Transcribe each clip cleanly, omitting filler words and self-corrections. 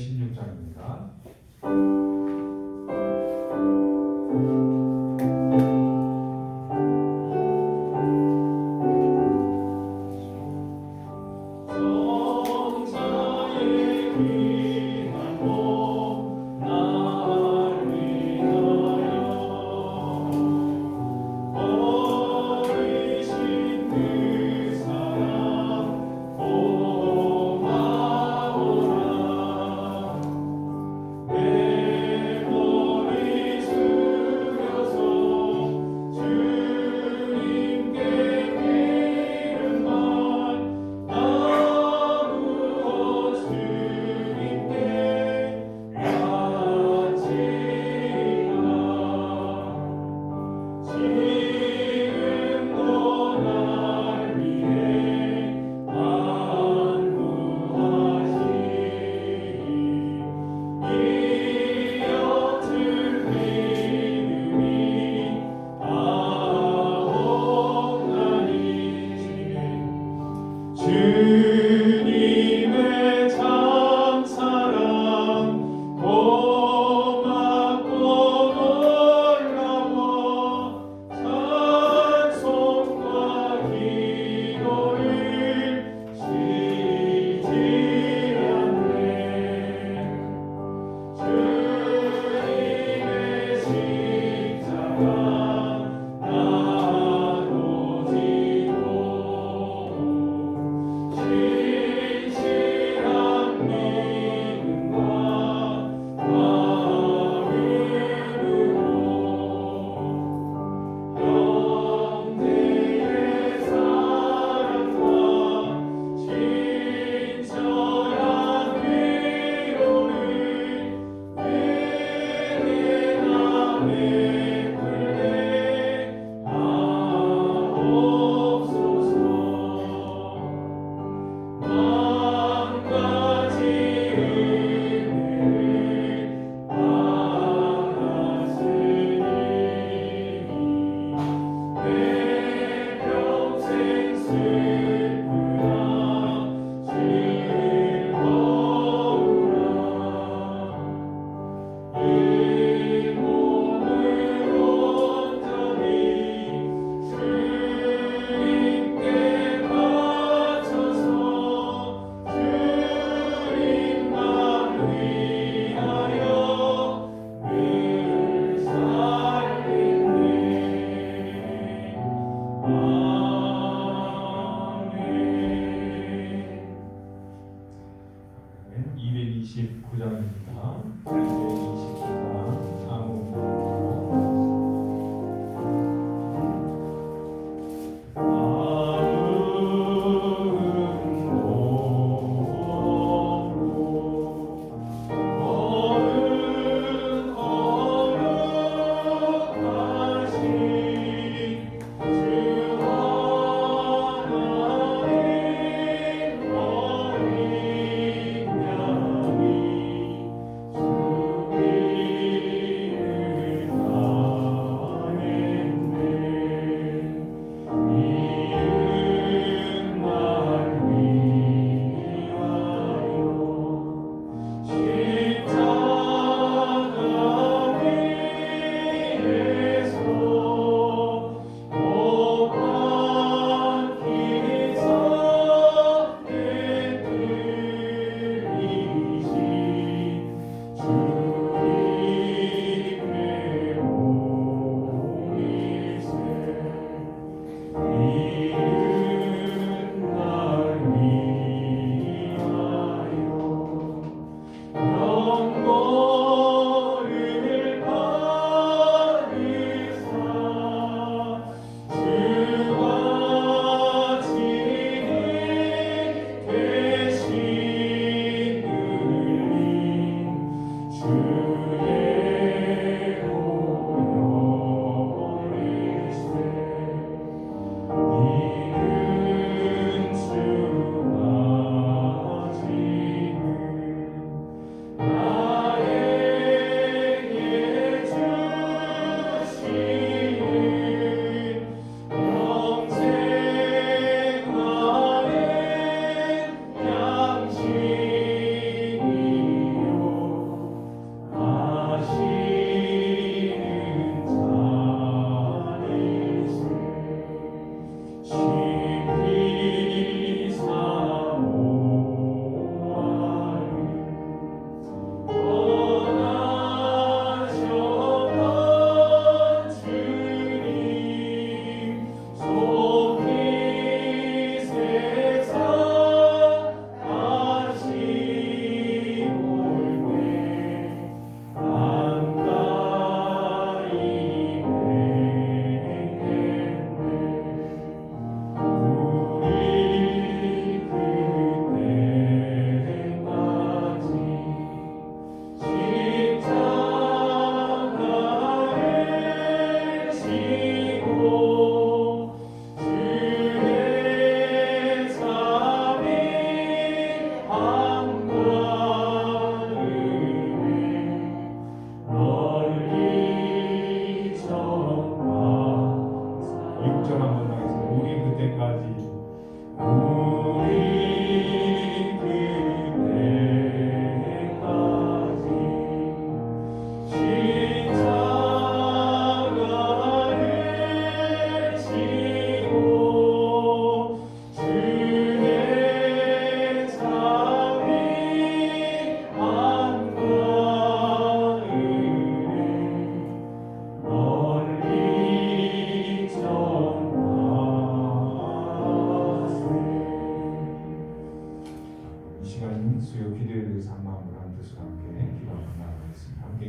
16장입니다. 주님의 참 사랑 고맙고 놀라워 찬송과 기도를 쉬지 않네. 주님의 십자가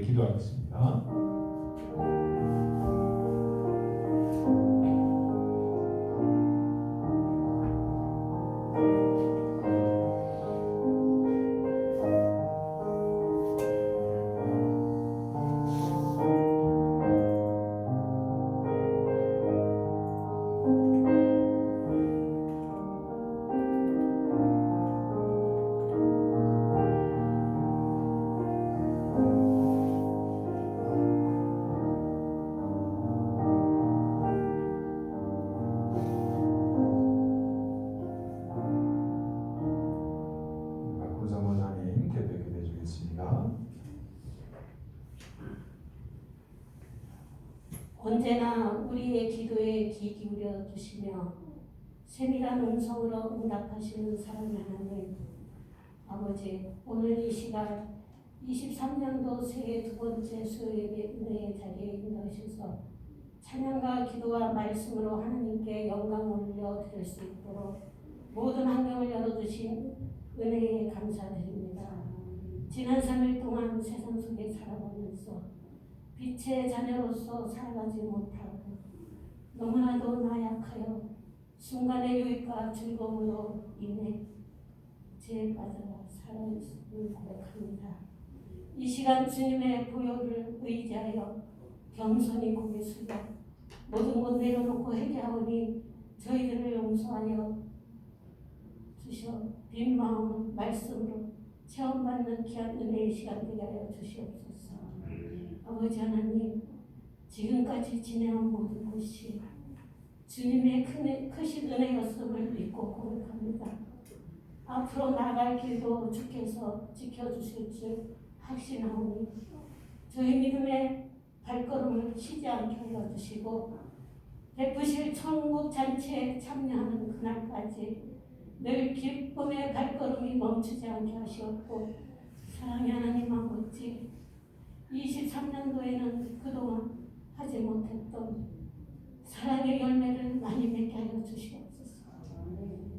기도하겠습니다. 박구사모자님 대표 기도해 주겠습니다. 언제나 우리의 기도에 귀 기울여 주시며 세밀한 음성으로 응답하시는 사랑의 하나님 아버지, 오늘 이 시간 23년도 새해 두 번째 수요예배 은혜의 자리에 인도하셔서 찬양과 기도와 말씀으로 하나님께 영광을 올려드릴 수 있도록 모든 환경을 열어주신 은혜에 감사드립니다. 지난 3일 동안 세상 속에 살아가면서 빛의 자녀로서 살아가지 못하고 너무나도 나약하여 순간의 유익과 즐거움으로 인해 죄에 빠져 살아있음을 고백합니다. 이 시간 주님의 보혈을 의지하여 겸손히 고개 숙여 모든 것 내려놓고 회개하오니 저희들을 용서하여 주시어 빈 마음 말씀으로 체험받는 귀한 은혜의 시간 되게 하여 주시옵소서. 아버지 하나님, 지금까지 지내온 모든 것이 주님의 크신 은혜였음을 믿고 고백합니다. 앞으로 나갈 길도 주께서 지켜주실 줄 확신하오니 저희 믿음의 발걸음을 쉬지 않게 하여 주시고 베푸실 천국 잔치에 참여하는 그날까지 늘 기쁨의 발걸음이 멈추지 않게 하시옵고 사랑의 하나님 아버지 23년도에는 그동안 하지 못했던 사랑의 열매를 많이 맺게 하여 주시옵소서.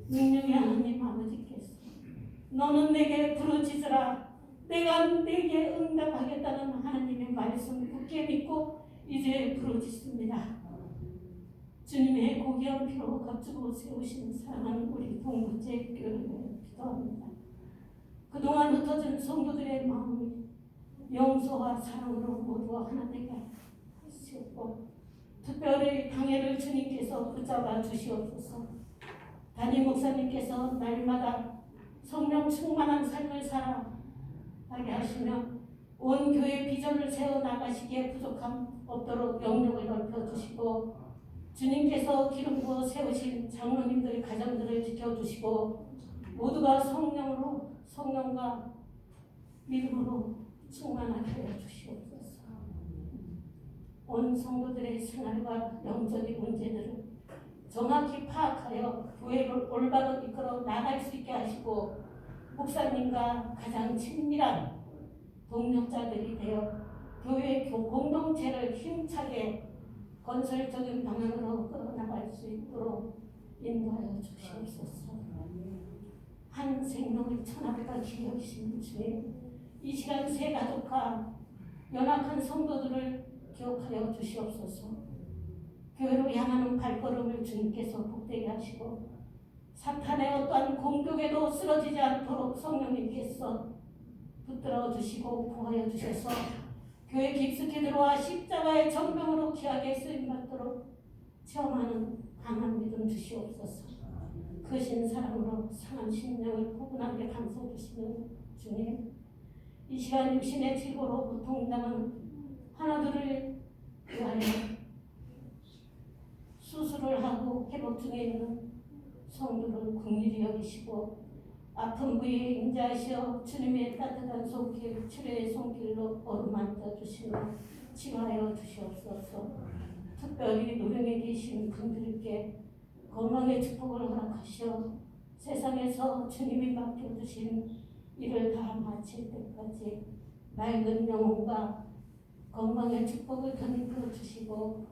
능력의 하나님 아버지께서 너는 내게 부르짖으라 내가 내게 응답하겠다는 하나님의 말씀 굳게 믿고 이제 부르짖습니다. 주님의 고귀한 피로 값주고 세우신 사랑하는 우리 동부제 교회를 기도합니다. 그동안 흩어진 성도들의 마음이 용서와 사랑으로 모두 하나 되게 하시옵고 특별히 당회를 주님께서 붙잡아 주시옵소서. 담임 목사님께서 날마다 성령 충만한 삶을 살아가게 하시며 온 교회 비전을 세워나가시기에 부족함 없도록 영역을 넓혀주시고 주님께서 기름 부어 세우신 장로님들의 가정들을 지켜주시고 모두가 성령과 믿음으로 충만하게 하여 주시옵소서. 온 성도들의 생활과 영적인 문제들을 정확히 파악하여 교회를 올바로 이끌어 나갈 수 있게 하시고 목사님과 가장 친밀한 동력자들이 되어 교회 공동체를 힘차게 건설적인 방향으로 끌어나갈 수 있도록 인도하여 주시옵소서. 한 생명을 천하보다 귀히 여기시는 주님, 이 시간 새 가족과 연약한 성도들을 기억하여 주시옵소서. 교회로 향하는 발걸음을 주님께서 복되게 하시고 사탄의 어떠한 공격에도 쓰러지지 않도록 성령님께서 붙들어 주시고 구하여 주셔서 교회 깊숙이 들어와 십자가의 정병으로 귀하게 쓰임받도록 체험하는 강한 믿음 주시옵소서. 크신 사랑으로 상한 심령을 포근하게 감싸 주시는 주님, 이 시간 육신의 질고로 고통당하는 하나둘을 위하여 수술을 하고 회복 중에 있는 성도를 긍휼히 여기시고 아픈 부위에 임재하시어 주님의 따뜻한 손길, 치료의 손길로 어루만져 주시며 치료하여 주시옵소서. 특별히 노령에 계신 분들께 건강의 축복을 허락하시어 세상에서 주님이 맡겨주신 일을 다 마칠 때까지 맑은 영혼과 건강의 축복을 덧입혀 주시고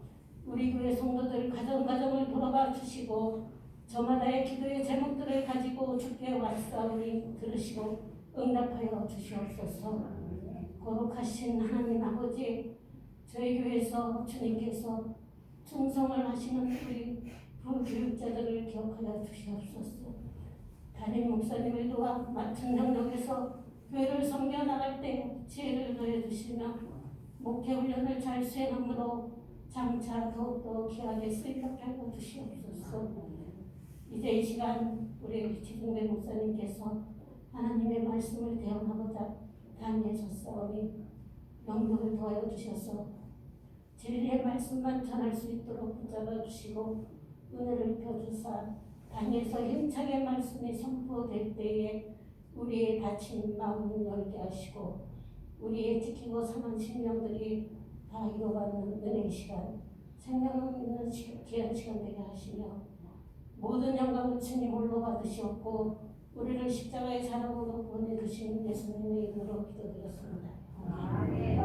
우리 교회 성도들 가정을 돌아가 주시고 저마다의 기도의 제목들을 가지고 주께 왔사오니 들으시고 응답하여 주시옵소서. 거룩한 거룩하신 하나님 아버지, 저희 교회에서 주님께서 충성을 하시는 우리 부교육자들을 기억하여 주시옵소서. 담임 목사님을 도와 맡은 영역에서 교회를 섬겨 나갈 때 지혜를 더해주시며 목회 훈련을 잘 수행함으로 장차 더욱더 귀하게 쓰임받게 하여 주시옵소서. 이제 이 시간 우리 지중배 목사님께서 하나님의 말씀을 대언하고자 단위에 섰사오니 영역을 도하여 주셔서 진리의 말씀만 전할 수 있도록 붙잡아 주시고 은혜를 펴주사 단위에서 힘차게 말씀이 선포될 때에 우리의 다친 마음을 열게 하시고 우리의 지키고 사는 심령들이 다 이뤄가는 은혜의 시간, 생명 있는 귀한 시간 되게 하시며 모든 영광은 주님 홀로 받으시옵고 우리를 십자가의 사랑으로 보내주신 예수님의 이름으로 기도드렸습니다. 아멘.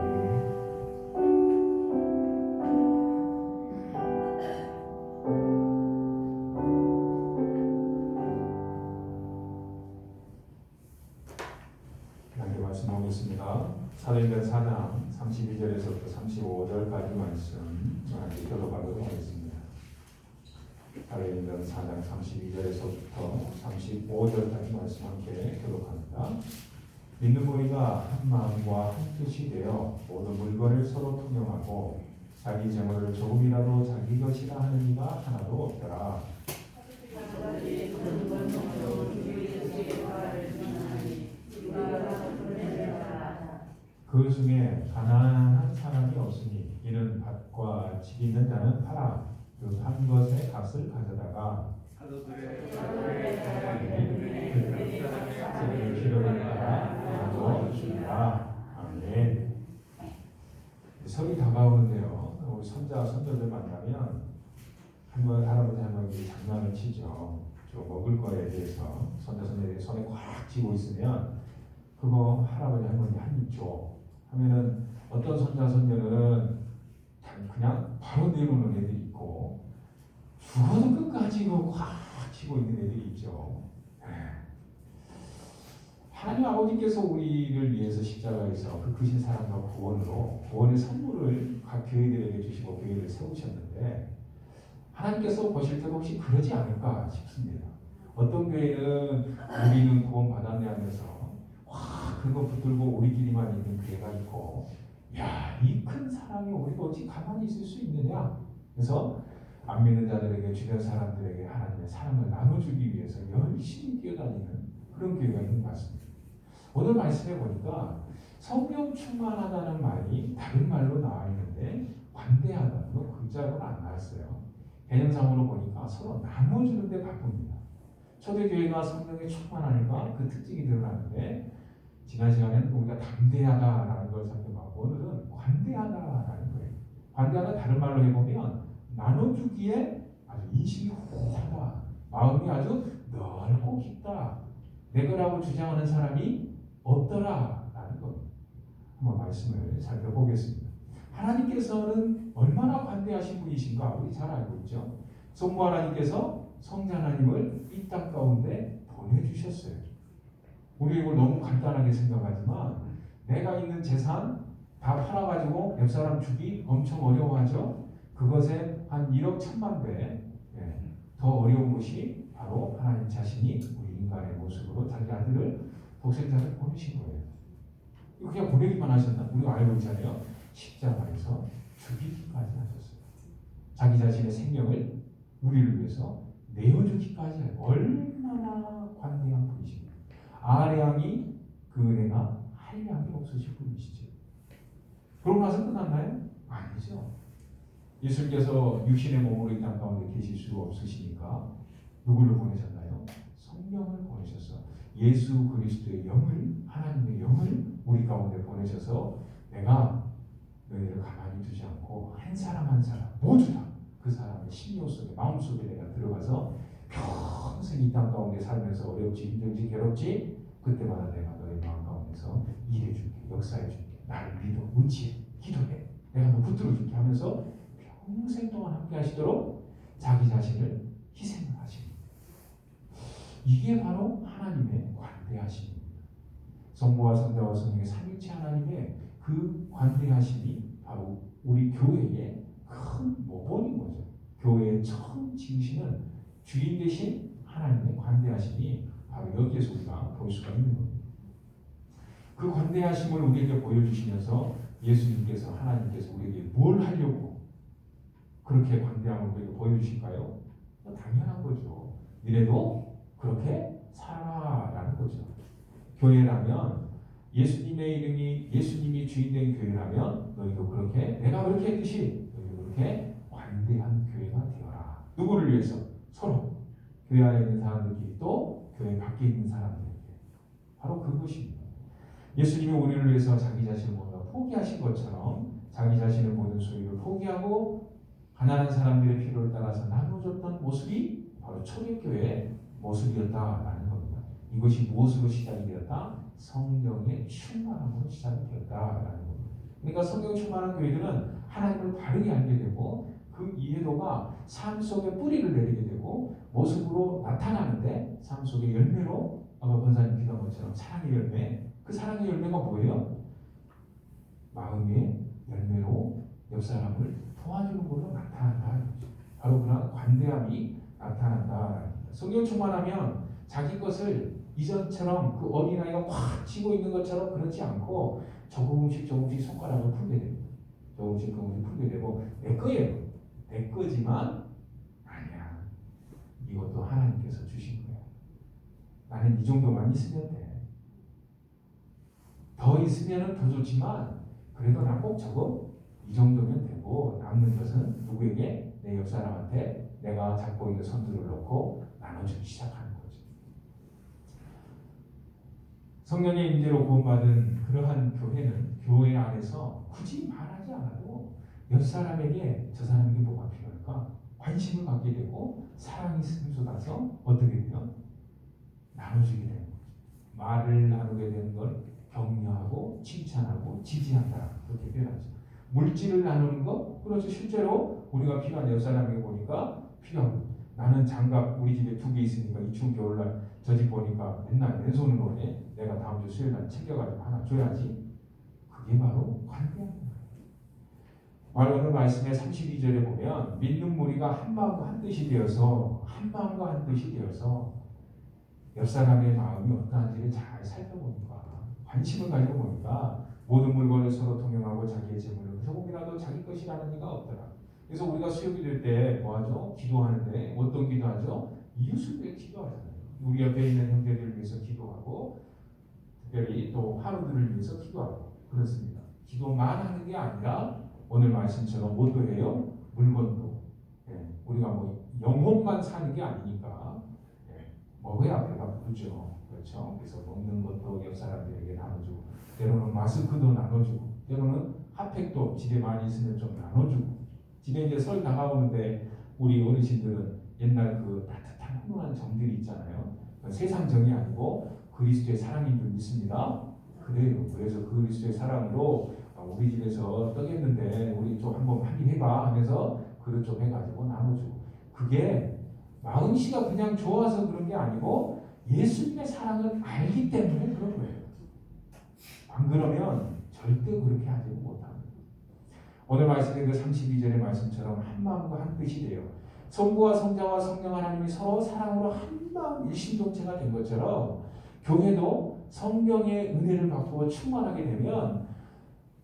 말씀하겠습니다. 사도행전 4장 32절에서부터 35절까지 말씀 교독하도록 하겠습니다. 사도행전 4장 32절에서부터 35절까지 말씀 함께 교독합니다. 믿는 무리가 한 마음과 한 뜻이 되어 모든 물건을 서로 통용하고 자기 재물을 조금이라도 자기 것이라 하는 이가 하나도 없더라. 그 중에 가난한 사람이 없으니 이는 밭과 집 있는 자는 팔아 그 한 것의 값을 가져다가 필요를 따라 나눠 준다. 아멘. 설이 다가오는데요. 우리 손자 손녀들 만나면 할아버지 할머니 장난을 치죠. 저 먹을 거에 대해서 손자 손녀들이 손에 꽉 쥐고 있으면 그거 할아버지 할머니 한 입 줘 하면은 어떤 손자 손녀는 그냥 바로 내놓는 애들이 있고 죽어도 끝까지 그거 꽉 쥐고 있는 애들이 있죠. 하나님 아버지께서 우리를 위해서 십자가에서 그 크신 사랑과 구원의 선물을 각 교회들에게 주시고 교회를 세우셨는데 하나님께서 보실 때 혹시 그러지 않을까 싶습니다. 어떤 교회는 우리는 구원 받았네 하면서 그거 붙들고 우리끼리만 있는 교회가 있고, 야, 이 큰 사랑이 우리가 어찌 가만히 있을 수 있느냐? 그래서 안 믿는 자들에게 주변 사람들에게 하나님의 사랑을 나눠주기 위해서 열심히 뛰어다니는 그런 교회가 있는 것 같습니다. 오늘 말씀해 보니까 성령 충만하다는 말이 다른 말로 나와 있는데 관대하다는 거 글자로는 안 나왔어요. 개념상으로 보니까 서로 나눠주는 데 바쁩니다. 초대교회가 성령이 충만하니까 그 특징이 드러나는데 지난 시간에는 우리가 담대하다라는 걸 살펴봤고 오늘은 관대하다라는 거예요. 관대하다 다른 말로 해보면 나눠주기에 아주 인식이 후하다. 마음이 아주 넓고 깊다. 내 거라고 주장하는 사람이 없더라라는 겁니다. 한번 말씀을 살펴보겠습니다. 하나님께서는 얼마나 관대하신 분이신가 우리 잘 알고 있죠. 성부 하나님께서 성자 하나님을 이 땅 가운데 보내주셨어요. 우리 이걸 너무 간단하게 생각하지만 내가 있는 재산 다 팔아가지고 옆 사람 주기 엄청 어려워하죠. 그것에 한 1억 1천만 배 더 어려운 것이 바로 하나님 자신이 우리 인간의 모습으로 자기 아들을 독생자를 보내신 거예요. 이거 그냥 보내기만 하셨나? 우리가 알고 있잖아요. 십자가에서 죽이기까지 하셨어요. 자기 자신의 생명을 우리를 위해서 내어주기까지 얼마나 관대한 분이십니까? 아량이 그 은혜가 한량이 없으신 분이시죠. 그러고 나서 끝났나요? 아니죠. 예수님께서 육신의 몸으로 이 땅 가운데 계실 수가 없으시니까 누구를 보내셨나요? 성령을 보내셔서 예수 그리스도의 영을 하나님의 영을 우리 가운데 보내셔서 내가 너희를 가만히 두지 않고 한 사람 한 사람 모두 다 그 사람의 심령 속에 마음 속에 내가 들어가서 평생 이 땅 가운데 살면서 어렵지 힘들지 괴롭지 그때마다 내가 너희 마음 가운데서 일해줄게 역사해줄게 나를 믿어 의지해 기도해 내가 너 붙들어줄게 하면서 평생 동안 함께 하시도록 자기 자신을 희생을 하십니다. 이게 바로 하나님의 관대하심입니다. 성부와 성자와 성령의 삼위일체 하나님의 그 그 관대하심이 바로 우리 교회의 큰 모범인 거죠. 교회의 처음 지으시는 주인 되신 하나님의 관대하심이 바로 여기에서 우리가 볼 수가 있는 겁니다. 그 관대하심을 우리에게 보여주시면서 예수님께서 하나님께서 우리에게 뭘 하려고 그렇게 관대함을 우리에게 보여주실까요? 당연한 거죠. 니네도 그렇게 살아라는 거죠. 교회라면 예수님의 이름이 예수님이 주인된 교회라면 너희도 그렇게 내가 그렇게 했듯이 너희도 그렇게 관대한 교회가 되어라. 누구를 위해서? 서로 교회 안에 있는 사람들끼리 또 교회 밖에 있는 사람들에게 바로 그것입니다. 예수님이 우리를 위해서 자기 자신을 뭔가 포기하신 것처럼 자기 자신의 모든 소유를 포기하고 가난한 사람들의 필요를 따라서 나눠줬던 모습이 바로 초대교회의 모습이었다라는 겁니다. 이것이 무엇으로 시작이 되었다? 성령의 충만함으로 시작이 되었다라는 겁니다. 그러니까 성령 충만한 교회들은 하나님을 바르게 알게 되고 그 이해도가 삶 속에 뿌리를 내리게 되고 모습으로 나타나는데 삶 속의 열매로 아까 권사님 기도한 것처럼 사랑의 열매, 그 사랑의 열매가 뭐예요? 마음의 열매로 옆 사람을 도와주는 걸로 나타난다. 바로 그런 관대함이 나타난다. 성령 충만하면 자기 것을 이전처럼 그 어린아이가 확 쥐고 있는 것처럼 그렇지 않고 조금씩 손가락을 풀게 됩니다. 조금씩 풀게 되고 내 거예요. 내 거지만 아니야. 이것도 하나님께서 주신 거야. 나는 이 정도만 있으면 돼. 더 있으면 더 좋지만 그래도 난 꼭 저거 이 정도면 되고 남는 것은 누구에게? 내 옆 사람한테 내가 잡고 있는 선두를 놓고 나눠주기 시작하는 거죠. 성령의 임재로 구원받은 그러한 교회는 교회 안에서 굳이 말하지 않아도 옆 사람에게 저 사람에게 뭐가 필요할까? 관심을 갖게 되고 사랑이 샘솟아서 어떻게 되면 나눠주게 되는 거죠. 말을 나누게 되는 걸 격려하고 칭찬하고 지지한다. 그렇게 표현하죠. 물질을 나누는 거, 그렇죠. 실제로 우리가 필요한 옆 사람에게 보니까 필요하고 나는 장갑 우리 집에 2개 있으니까 이 추운 겨울날 저 집 보니까 맨날 왼손으로 해. 내가 다음 주 수요일날 챙겨가지고 하나 줘야지. 그게 바로 관대한 거예요. 오늘 말씀의 32절에 보면 믿는 무리가 한 마음과 한 뜻이 되어서 옆 사람의 마음이 어떠한지를 잘 살펴보니까 관심을 가지고 보니까 모든 물건을 서로 통용하고 자기의 재물을 조금이라도 자기 것이라는 이가 없더라. 그래서 우리가 수요일 될 때 뭐하죠? 기도하는데 어떤 기도하죠? 이웃을 위해 기도하잖아요. 우리 옆에 있는 형제들을 위해서 기도하고 특별히 또 하루들을 위해서 기도하고 그렇습니다. 기도만 하는 게 아니라 오늘 말씀처럼 뭐도 해요? 물건도. 우리가 뭐 영혼만 사는 게 아니니까 먹어야 배가 부르죠. 그렇죠? 그래서 먹는 것도 옆 사람들에게 나눠주고 때로는 마스크도 나눠주고 때로는 핫팩도 집에 많이 있으면 좀 나눠주고 집에 이제 설 다가오는데 우리 어르신들은 옛날 그 따뜻한 훈훈한 정들이 있잖아요. 세상 정이 아니고 그리스도의 사랑인 줄 믿습니다. 그래요. 그래서 그리스도의 사랑으로 우리 집에서 떡했는데 우리 좀 한번 한 입 해봐 하면서 그릇 좀 해가지고 나눠주고 그게 마음씨가 그냥 좋아서 그런 게 아니고 예수님의 사랑을 알기 때문에 그런 거예요. 안 그러면 절대 그렇게 하지 못합니다. 오늘 말씀의 그 32절의 말씀처럼 한 마음과 한 뜻이 돼요. 성부와 성자와 성령 하나님이 서로 사랑으로 한 마음 일심동체가 된 것처럼 교회도 성령의 은혜를 받고 충만하게 되면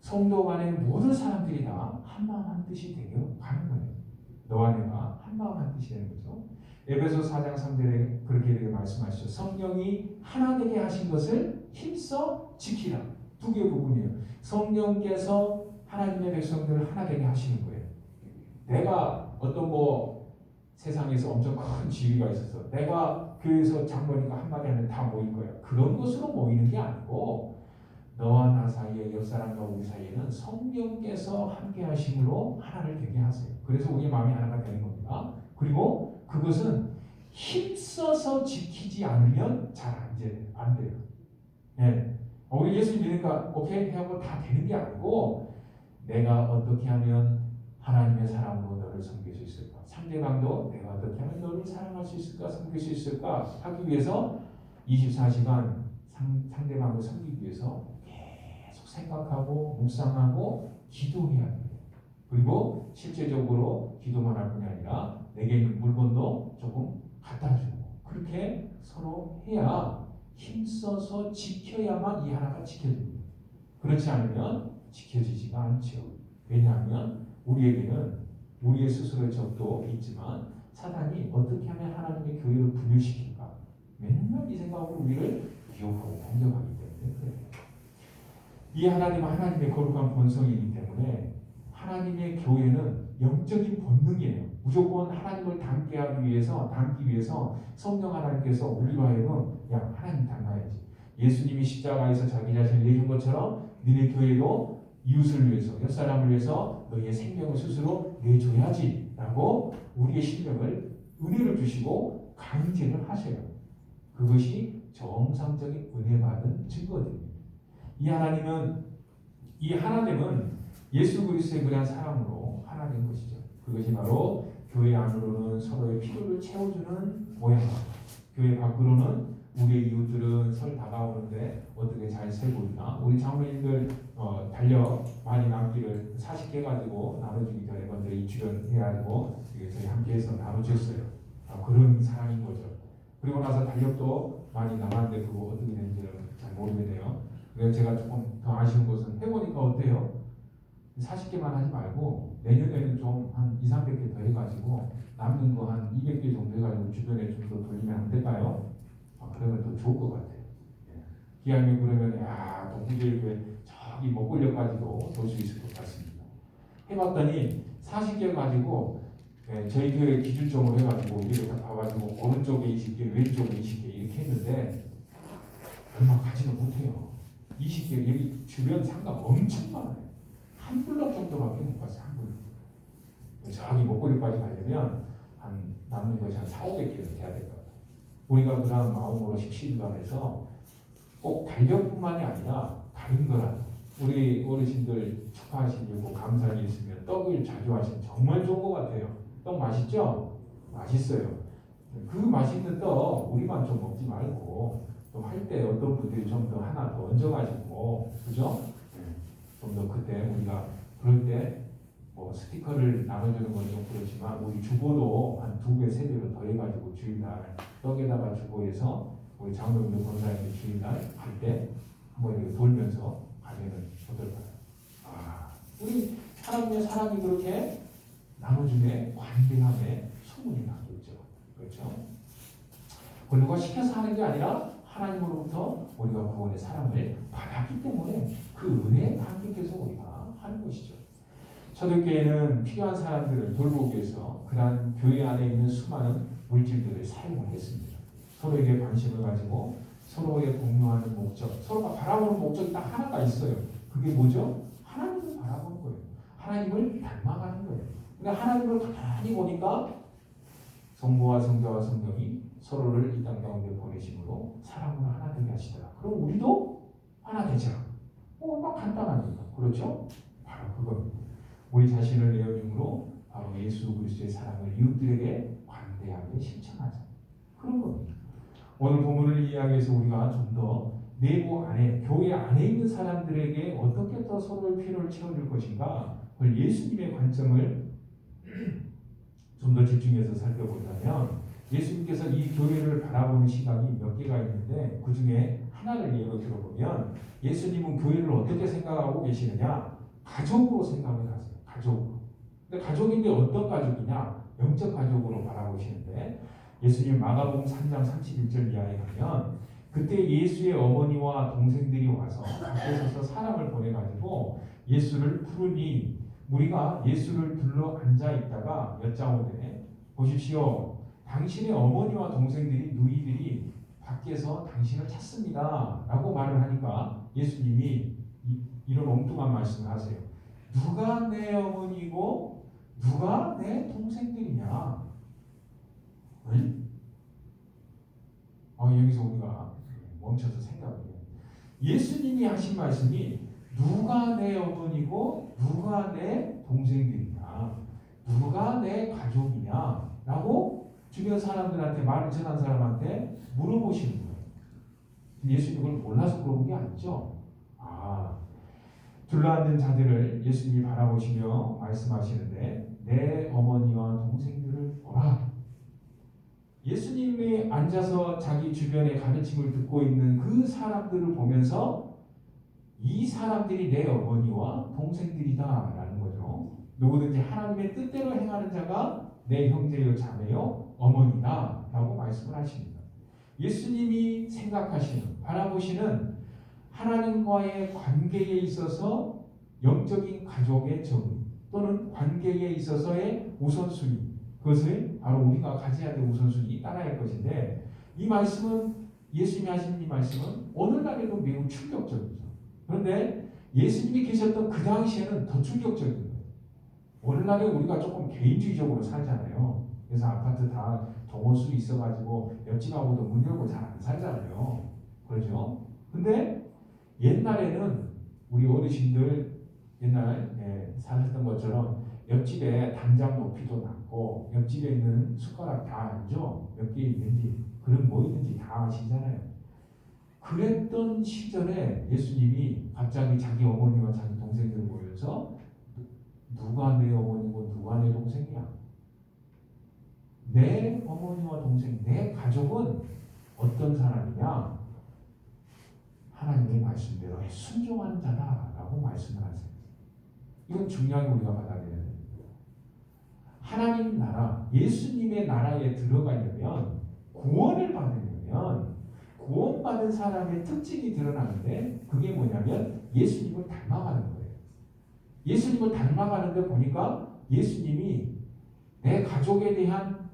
성도 간의 모든 사람들이 다 한 마음 한 뜻이 되게 가는 거예요. 너와 내가 한 마음 한 뜻이 되는 거죠. 에베소 4장 3절에 그렇게 말씀하시죠. 성령이 하나 되게 하신 것을 힘써 지키라. 2개의 부분이에요. 성령께서 하나님의 백성들을 하나 되게 하시는 거예요. 내가 어떤 세상에서 엄청 큰 지위가 있어서 내가 교회에서 장로니까 한마디 하면 다 모일 거야. 그런 것으로 모이는 게 아니고 너와 나 사이에 옆 사람과 우리 사이에는 성령께서 함께 하심으로 하나를 되게 하세요. 그래서 우리 마음이 하나가 되는 겁니다. 그리고 그것은 힘써서 지키지 않으면 잘 안 돼요. 네. 우리 예수 믿으니까 오케이 하고 다 되는 게 아니고 내가 어떻게 하면 하나님의 사랑으로 너를 섬길 수 있을까? 상대방도 내가 어떻게 하면 너를 사랑할 수 있을까? 섬길 수 있을까? 하기 위해서 24시간 상대방을 섬기기 위해서 계속 생각하고 묵상하고 기도해야 돼요. 그리고 실제적으로 기도만 할 뿐이 아니라 내게 있는 물건도 조금 갖다 주고 그렇게 서로 해야 힘써서 지켜야만 이 하나가 지켜집니다. 그렇지 않으면 지켜지지가 않죠. 왜냐하면 우리에게는 우리의 스스로의 적도 있지만 사단이 어떻게 하면 하나님의 교회를 분열시킬까 맨날 이 생각으로 우리를 유혹하고 공격하기 때문에 그래요. 이 하나님은 하나님의 거룩한 본성이기 때문에 하나님의 교회는 영적인 본능이에요. 무조건 하나님을 닮기 위해서 성령 하나님께서 우리로 하여금 야 하나님 닮아야지. 예수님이 십자가에서 자기 자신을 내준 것처럼 너네 교회도 이웃을 위해서 옆사람을 위해서 너희의 생명을 스스로 내줘야지 라고 우리의 심령을 은혜를 주시고 강제를 하셔요. 그것이 정상적인 은혜 받은 증거들입니다. 이 하나님은 예수 그리스도의 그런 사랑으로 하나 된 것이죠. 그것이 바로 교회 안으로는 서로의 필요를 채워주는 모양, 교회 밖으로는 우리의 이웃들은 설 다가오는데 어떻게 잘 살고 있나? 우리 장로님들 달력 많이 남기를 40개 가지고 나눠주기 전에 먼저 이 출연해가지고 저희 함께해서 나눠줬어요. 그런 사랑인 거죠. 그리고 나서 달력도 많이 남았는데 그거 어떻게 되는지는 잘 모르겠네요. 그래서 제가 조금 더 아쉬운 것은 해보니까 어때요? 40개만 하지 말고 내년에는 좀 한 2, 300개 더 해가지고 남는 거 한 200개 정도 해가지고 주변에 좀 더 돌리면 안 될까요? 그러면 더 좋을 것 같아요. 기왕이면 그러면 또 구제교회 저기 먹골려까지도 볼 수 있을 것 같습니다. 해봤더니 40개 가지고 저희 교회 기준점으로 해가지고 이렇게 다 봐가지고 오른쪽에 20개, 왼쪽에 20개 이렇게 했는데 얼마 가지는 못해요. 20개 여기 주변 상가 엄청 많아요. 한 블럭 정도밖에 못 봤어요. 한 블럭. 저기 먹골리까지 가려면 한 남는 것이 한 4, 500개는 돼야 될 것 같아요. 우리가 그런 마음으로 십시일반해서 꼭 달력뿐만이 아니라 다른 거라 우리 어르신들 축하하시려고 감사히 있으면 떡을 자주 하시면 정말 좋은 것 같아요. 떡 맛있죠? 맛있어요. 그 맛있는 떡 우리만 좀 먹지 말고 좀 할 때 어떤 분들이 좀 더 하나 더 얹어가지고 그죠? 좀 더 그때 우리가 그럴 때 뭐 스티커를 나눠주는 건 좀 그렇지만 우리 주보도 한 2배, 3배로 더 해가지고 주일날 떡에다가 주보해서 우리 장로님들 권사님들 주일날 할 때 한번 이렇게 돌면서 가면은 어떨까요? 우리 사람이 그렇게 나눠줌에 관대함에 소문이 나고 있죠. 그렇죠? 그리고 시켜서 하는 게 아니라 하나님으로부터 우리가 구원의 사랑을 받았기 때문에 그 은혜에 감격해서 우리가 하는 것이죠. 초대교회는 필요한 사람들을 돌보기 위해서 그러한 교회 안에 있는 수많은 물질들을 사용을 했습니다. 서로에게 관심을 가지고 서로의 공유하는 목적, 서로가 바라보는 목적이 딱 하나가 있어요. 그게 뭐죠? 하나님을 바라보는 거예요. 하나님을 닮아가는 거예요. 그러니까 하나님을 가만히 보니까 성부와 성자와 성령이 서로를 이 땅 가운데 보내심으로 사랑으로 하나 되게 하시더라. 그럼 우리도 하나 되자. 막 간단하니까. 그렇죠? 바로 그겁니다. 우리 자신을 내어줌으로 바로 예수 그리스도의 사랑을 이웃들에게 관대하게 실천하자. 그런 겁니다. 오늘 본문을 이해하기 위해서 우리가 좀 더 내부 안에, 교회 안에 있는 사람들에게 어떻게 더 서로의 필요를 채워줄 것인가, 그걸 예수님의 관점을 좀 더 집중해서 살펴보자면, 예수님께서 이 교회를 바라보는 시각이 몇 개가 있는데 그 중에 하나를 예로 들어보면 예수님은 교회를 어떻게 생각하고 계시느냐? 가족으로 생각을 하세요. 가족으로. 근데 가족인데 어떤 가족이냐? 영적 가족으로 바라보시는데 예수님 마가복음 3장 31절 이하에 가면 그때 예수의 어머니와 동생들이 와서 밖에 서서 사람을 보내가지고 예수를 부르니 우리가 예수를 둘러 앉아 있다가 여짜오되 보십시오. 당신의 어머니와 동생들이 누이들이 밖에서 당신을 찾습니다. 라고 말을 하니까 예수님이 이런 엉뚱한 말씀을 하세요. 누가 내 어머니고 누가 내 동생들이냐? 응? 여기서 우리가 멈춰서 생각을 해요. 예수님이 하신 말씀이 누가 내 어머니고 누가 내 동생들이냐? 누가 내 가족이냐? 라고 주변 사람들한테 말을 전한 사람한테 물어보시는 거예요. 예수님이 그걸 몰라서 물어본 게 아니죠. 둘러앉은 자들을 예수님이 바라보시며 말씀하시는데 내 어머니와 동생들을 보라. 예수님이 앉아서 자기 주변의 가르침을 듣고 있는 그 사람들을 보면서 이 사람들이 내 어머니와 동생들이다 라는 거죠. 누구든지 하나님의 뜻대로 행하는 자가 내 형제요 자매요 어머니다 라고 말씀을 하십니다. 예수님이 생각하시는 바라보시는 하나님과의 관계에 있어서 영적인 가족의 정의 또는 관계에 있어서의 우선순위, 그것을 바로 우리가 가져야 될 우선순위 따라야 할 것인데, 이 말씀은 예수님이 하신 이 말씀은 오늘날에도 매우 충격적이죠. 그런데 예수님이 계셨던 그 당시에는 더 충격적인 거예요. 오늘날에 우리가 조금 개인주의적으로 살잖아요. 그래서 아파트 다 동호수 있어가지고 옆집하고도 문 열고 잘 안 살잖아요. 그렇죠? 근데 옛날에는 우리 어르신들 옛날 사셨던 것처럼 옆집에 단장 높이도 낮고 옆집에 있는 숟가락 다 알죠? 몇 개 있는지 그런 뭐 있는지 다 아시잖아요. 그랬던 시절에 예수님이 갑자기 자기 어머니와 자기 동생들을 보여서 누가 내 어머니고 누가 내 동생이야? 내 어머니와 동생, 내 가족은 어떤 사람이냐? 하나님의 말씀대로 순종하는 자다라고 말씀을 하세요. 이건 중요하게 우리가 받아들여야 됩니다. 하나님 나라, 예수님의 나라에 들어가려면 구원을 받으려면 구원받은 사람의 특징이 드러나는데 그게 뭐냐면 예수님을 닮아가는 거예요. 예수님을 닮아가는데 보니까 예수님이 내 가족에 대한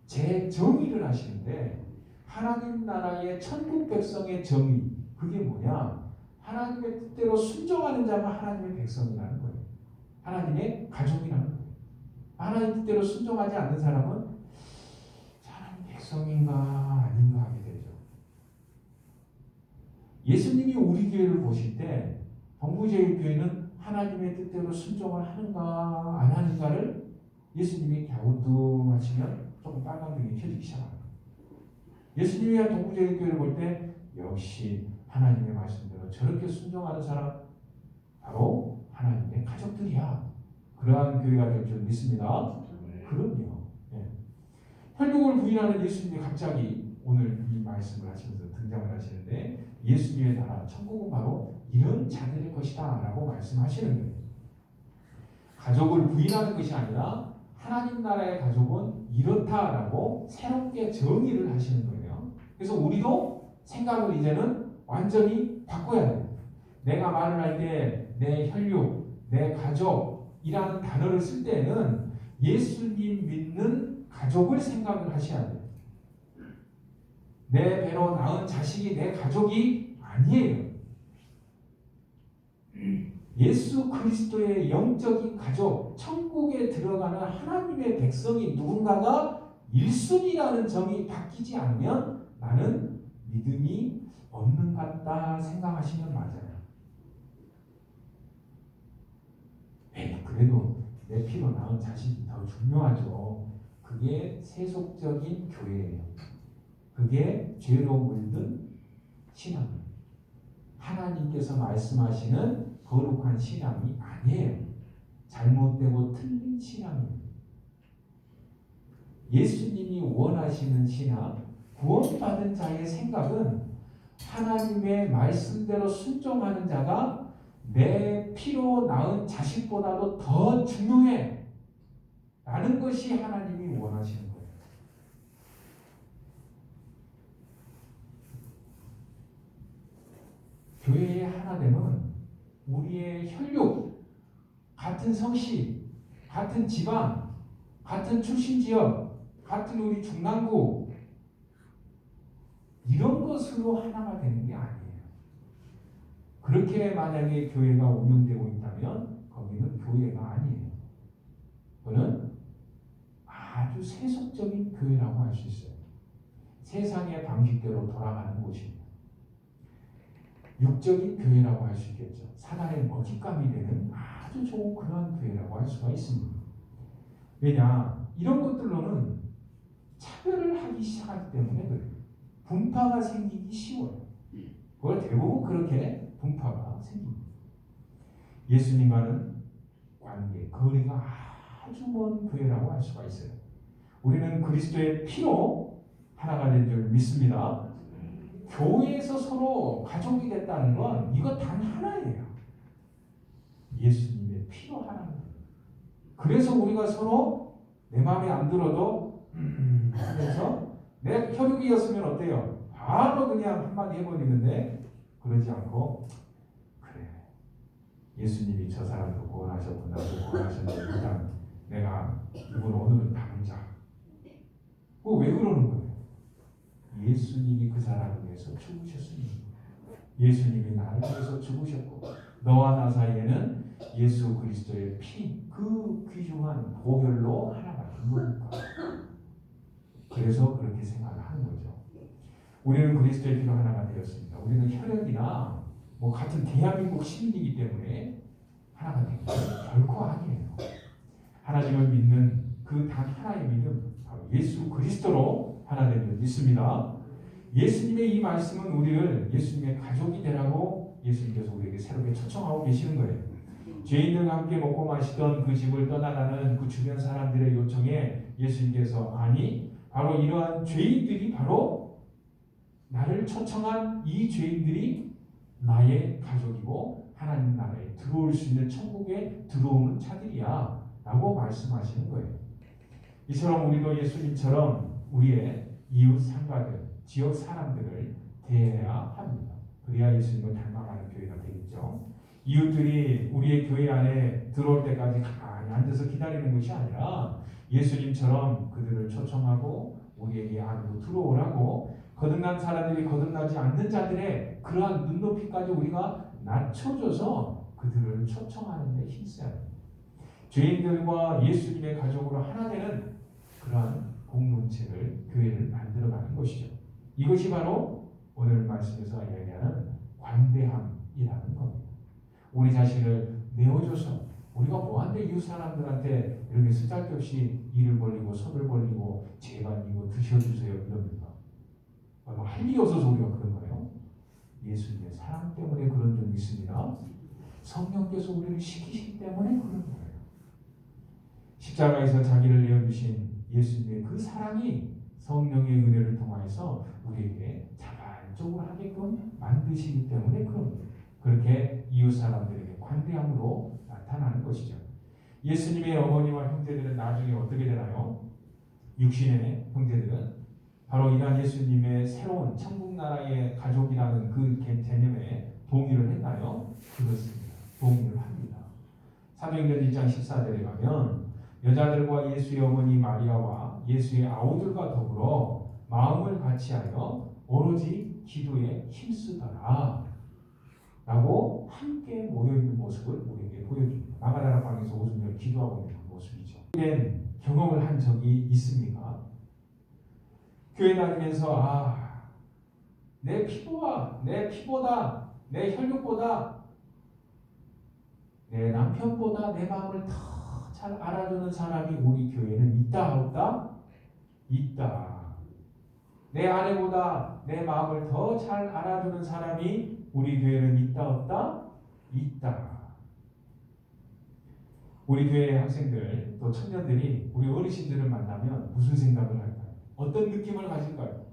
재정의를 하시는데 하나님 나라의 천국 백성의 정의 그게 뭐냐? 하나님의 뜻대로 순종하는 자가 하나님의 백성이라는 거예요. 하나님의 가족이라는 거예요. 하나님 뜻대로 순종하지 않는 사람은 하나님 백성인가 아닌가 하게 되죠. 예수님이 우리 교회를 보실 때 동부제일교회는 하나님의 뜻대로 순종을 하는가 안 하는가를 예수님이 갸우뚱하시면 조금 빨간불이 켜지기 시작합니다. 예수님이 동부제일교회를 볼 때 역시 하나님의 말씀대로 저렇게 순종하는 사람 바로 하나님의 가족들이야. 그러한 교회가 될 줄 믿습니다. 그럼요. 네. 혈육을 부인하는 예수님이 갑자기 오늘 이 말씀을 하시면서 등장을 하시는데 예수님의 나라 천국은 바로 이런 자들의 것이다 라고 말씀하시는 거예요. 가족을 부인하는 것이 아니라 하나님 나라의 가족은 이렇다라고 새롭게 정의를 하시는 거예요. 그래서 우리도 생각을 이제는 완전히 바꿔야 돼요. 내가 말을 할 때 내 혈육, 내 가족이라는 단어를 쓸 때는 예수님 믿는 가족을 생각을 하셔야 돼요. 내 배로 낳은 자식이 내 가족이 아니에요. 예수 그리스도의 영적인 가족, 천국에 들어가는 하나님의 백성이 누군가가 1순위라는 점이 바뀌지 않으면 나는 믿음이 없는 것 같다 생각하시면 맞아요. 그래도 내 피로 낳은 자식이 더 중요하죠. 그게 세속적인 교회예요. 그게 죄로 물든 신앙이에요. 하나님께서 말씀하시는 거룩한 신앙이 아니에요. 잘못되고 틀린 신앙이에요. 예수님이 원하시는 신앙, 구원받은 자의 생각은 하나님의 말씀대로 순종하는 자가 내 피로 낳은 자식보다도 더 중요해 라는 것이 하나님이 원하시는 거예요. 교회의 하나됨은 우리의 혈육, 같은 성씨, 같은 지방, 같은 출신 지역, 같은 우리 중남구 이런 것으로 하나가 되는 게 아니에요. 그렇게 만약에 교회가 운영되고 있다면 거기는 교회가 아니에요. 그거는 아주 세속적인 교회라고 할 수 있어요. 세상의 방식대로 돌아가는 곳입니다. 육적인 교회라고 할 수 있겠죠. 사단의 먹잇감이 되는 아주 좋은 그러한 교회라고 할 수가 있습니다. 왜냐? 이런 것들로는 차별을 하기 시작하기 때문에 그래요. 분파가 생기기 쉬워요. 그걸 대부분 그렇게 분파가 생깁니다. 예수님과는 관계, 거리가 아주 먼 교회라고 할 수가 있어요. 우리는 그리스도의 피로 하나가 된 줄 믿습니다. 교회에서 서로 가족이 됐다는 건 이거 단 하나예요. 예수님의 피로 하나입니다. 그래서 우리가 서로 내 마음에 안 들어도 하면서 내 혈육이었으면 어때요? 바로 그냥 한마디 해버리는데 그러지 않고 그래 예수님이 저 사람도 구원하셨고 나도 구원하셨는데 일단 내가 이분 오늘은 당자 왜 그러는 거예요? 예수님이 그 사람을 위해서 죽으셨으니 예수님이 나를 위해서 죽으셨고 너와 나 사이에는 예수 그리스도의 피 그 귀중한 보혈로 하나가 된 거니까 그래서 그렇게 생각을 하는 거죠. 우리는 그리스도의 피로 하나가 되었습니다. 우리는 혈연이나 뭐 같은 대한민국 시민이기 때문에 하나가 된 거 결코 아니에요. 하나님을 믿는 그 단 하나의 믿음 바로 예수 그리스도로 하나 된 줄 믿습니다. 예수님의 이 말씀은 우리를 예수님의 가족이 되라고 예수님께서 우리에게 새롭게 초청하고 계시는 거예요. 죄인들과 함께 먹고 마시던 그 집을 떠나가는 그 주변 사람들의 요청에 예수님께서 아니 바로 이러한 죄인들이 바로 나를 초청한 이 죄인들이 나의 가족이고 하나님 나라에 들어올 수 있는 천국에 들어오는 자들이야 라고 말씀하시는 거예요. 이처럼 우리도 예수님처럼 우리의 이웃 상가들, 지역 사람들을 대해야 합니다. 그래야 예수님을 닮아가는 교회가 되겠죠. 이웃들이 우리의 교회 안에 들어올 때까지 가만히 앉아서 기다리는 것이 아니라 예수님처럼 그들을 초청하고 우리에게 안으로 들어오라고 거듭난 사람들이 거듭나지 않는 자들의 그러한 눈높이까지 우리가 낮춰줘서 그들을 초청하는 데 힘써야 합니다. 죄인들과 예수님의 가족으로 하나 되는 그러한 공동체를 교회를 만들어가는 것이죠. 이것이 바로 오늘 말씀에서 이야기하는 관대함이라는 겁니다. 우리 자신을 내어줘서 우리가 뭐한데 이웃 사람들한테 이렇게 쓰잘데없이 일을 벌리고 손을 벌리고 제발 이거 드셔주세요 이럽니까? 할 일이 없어서 우리가 그런 거예요. 예수님의 사랑 때문에 그런 줄 믿습니다. 성령께서 우리를 시키시기 때문에 그런 거예요. 십자가에서 자기를 내어주신 예수님의 그 사랑이 성령의 은혜를 통하여서 우리에게 자발적으로 하게끔 만드시기 때문에 그런 거예요. 그렇게 이웃 사람들에게 관대함으로 나타나는 것이죠. 예수님의 어머니와 형제들은 나중에 어떻게 되나요? 육신의 형제들은 바로 이러한 예수님의 새로운 천국 나라의 가족이라는 그 개념에 동의를 했나요? 그렇습니다. 동의를 합니다. 사도행전 1장 14절에 가면 여자들과 예수의 어머니 마리아와 예수의 아우들과 더불어 마음을 같이하여 오로지 기도에 힘쓰더라 라고 함께 모여있는 모습을 우리에게 보여줍니다. 마가다라 방에서 오순절 기도하고 있는 모습이죠. 이런 경험을 한 적이 있습니까? 교회 다니면서 내 피부와 내 피보다 내 혈육보다 내 남편보다 내 마음을 더 잘 알아주는 사람이 우리 교회는 있다 없다? 있다. 내 아내보다 내 마음을 더 잘 알아주는 사람이 우리 교회는 있다 없다? 있다. 우리 교회 학생들 또 청년들이 우리 어르신들을 만나면 무슨 생각을 할까요? 어떤 느낌을 가질까요?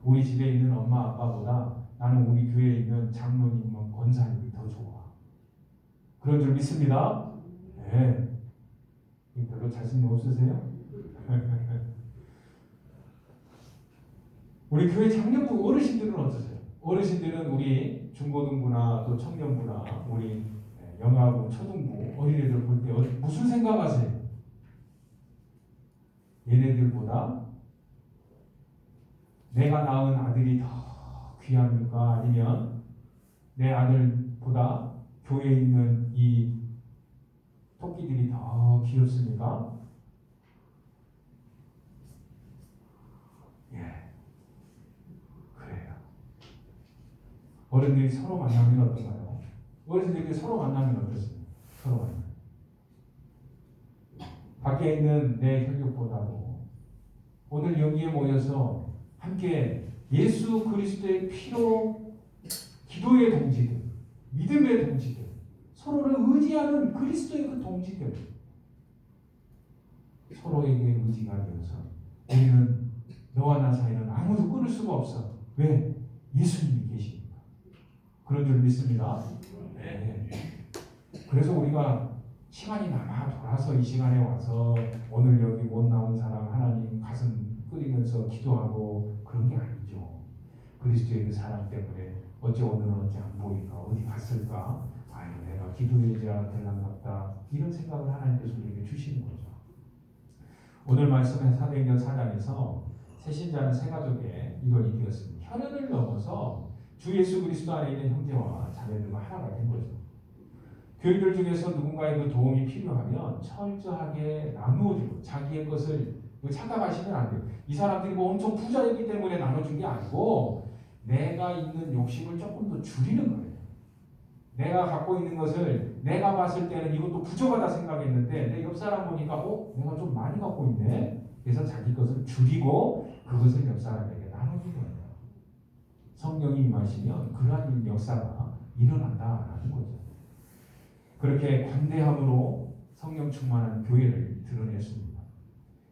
우리 집에 있는 엄마 아빠보다 나는 우리 교회에 있는 장로님 권사님이 더 좋아. 그런 줄 믿습니다. 네. 별로 자신 없으세요? 우리 교회 장년부 어르신들은 어떠세요? 어르신들은 우리 중고등부나 또 청년부나 우리 영아부, 초등부 어린애들 볼 때 무슨 생각하세요? 얘네들보다 내가 낳은 아들이 더 귀합니까? 아니면 내 아들보다 교회에 있는 이 토끼들이 더 귀엽습니까? 그래요. 어른들이 서로 만나면 어떤가요? 어르신들끼리 서로 만나면 어떻습니까? 서로 만나면 밖에 있는 내 혈육보다도 오늘 여기에 모여서 함께 예수 그리스도의 피로 기도의 동지들, 믿음의 동지들, 서로를 의지하는 그리스도의 그 동지들, 서로에게 의지가 되어서 우리는 너와 나 사이는 아무도 끊을 수가 없어. 왜? 예수님이 계시니까. 그런 줄 믿습니다. 네. 그래서 우리가 시간이 남아 돌아서 이 시간에 와서 오늘 여기 못 나온 사람 하나님 가슴 끓이면서 기도하고 그런 게 아니죠. 그리스도의 그 사랑 때문에 어째 오늘은 어째 안 보일까? 어디 갔을까? 아유 내가 기도해야 될랑갑다. 이런 생각을 하나님께서 우리에게 주시는 거죠. 오늘 말씀의 사도행전 4장에서 새신자는 세 가족의 일원이 되었습니다. 혈연을 넘어서 주 예수 그리스도 안에 있는 형제와 자매들과 하나가 된 거죠. 교인들 중에서 누군가의 그 도움이 필요하면 철저하게 나누어주고 자기의 것을 착각하시면 안 돼요. 이 사람들이 뭐 엄청 부자였기 때문에 나눠준 게 아니고 내가 있는 욕심을 조금 더 줄이는 거예요. 내가 갖고 있는 것을 내가 봤을 때는 이것도 부족하다 생각했는데 내 옆 사람 보니까 내가 좀 많이 갖고 있네. 그래서 자기 것을 줄이고 그것을 옆 사람에게 나눠준 거예요. 성령이 임하시면 그러한 역사가 일어난다라는 거죠. 그렇게 관대함으로 성령 충만한 교회를 드러냈습니다.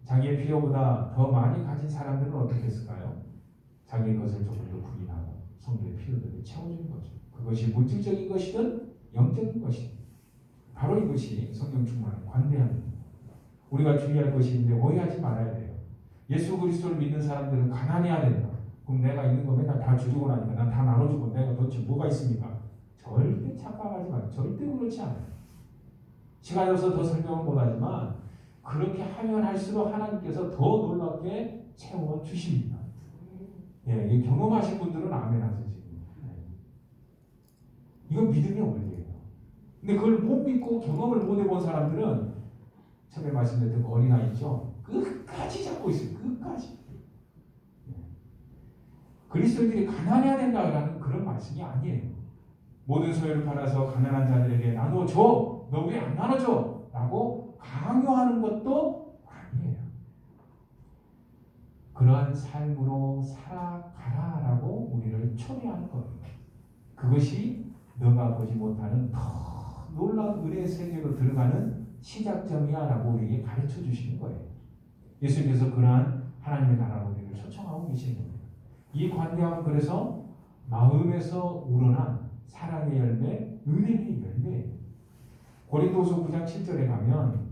자기의 필요보다 더 많이 가진 사람들은 어떻게 했을까요? 자기의 것을 조금 더 부인하고 성도의 필요들을 채워주는 거죠. 그것이 물질적인 것이든 영적인 것이든 바로 이것이 성령 충만한 관대함입니다. 우리가 주의할 것이 있는데 오해하지 말아야 돼요. 예수 그리스도를 믿는 사람들은 가난해야 된다. 그럼 내가 있는 거 맨날 다 줄이고 나니까 난 다 나눠주고 내가 도대체 뭐가 있습니까? 절대 착각하지 마세요. 절대 그렇지 않아요. 시간이 없어서 더 설명은 못하지만 그렇게 하면 할수록 하나님께서 더 놀랍게 채워주십니다. 예, 이 경험하신 분들은 아멘 하세요. 지금. 이건 믿음의 원리예요. 근데 그걸 못 믿고 경험을 못 해본 사람들은 처음에 말씀드렸던 그 어린아이죠. 끝까지 잡고 있어요. 끝까지. 그리스도인들이 가난해야 된다라는 그런 말씀이 아니에요. 모든 소유를 팔아서 가난한 자들에게 나눠줘. 너 왜 안 나눠줘? 라고 강요하는 것도 아니에요. 그러한 삶으로 살아가라라고 우리를 초대하는 겁니다. 그것이 너가 보지 못하는 더 놀라운 은혜의 세계로 들어가는 시작점이야라고 우리에게 가르쳐 주시는 거예요. 예수님께서 그러한 하나님의 나라로 우리를 초청하고 계시는 겁니다. 이 관대함은 그래서 마음에서 우러난 사랑의 열매, 은혜의 열매예요. 고린도서 9장 7절에 가면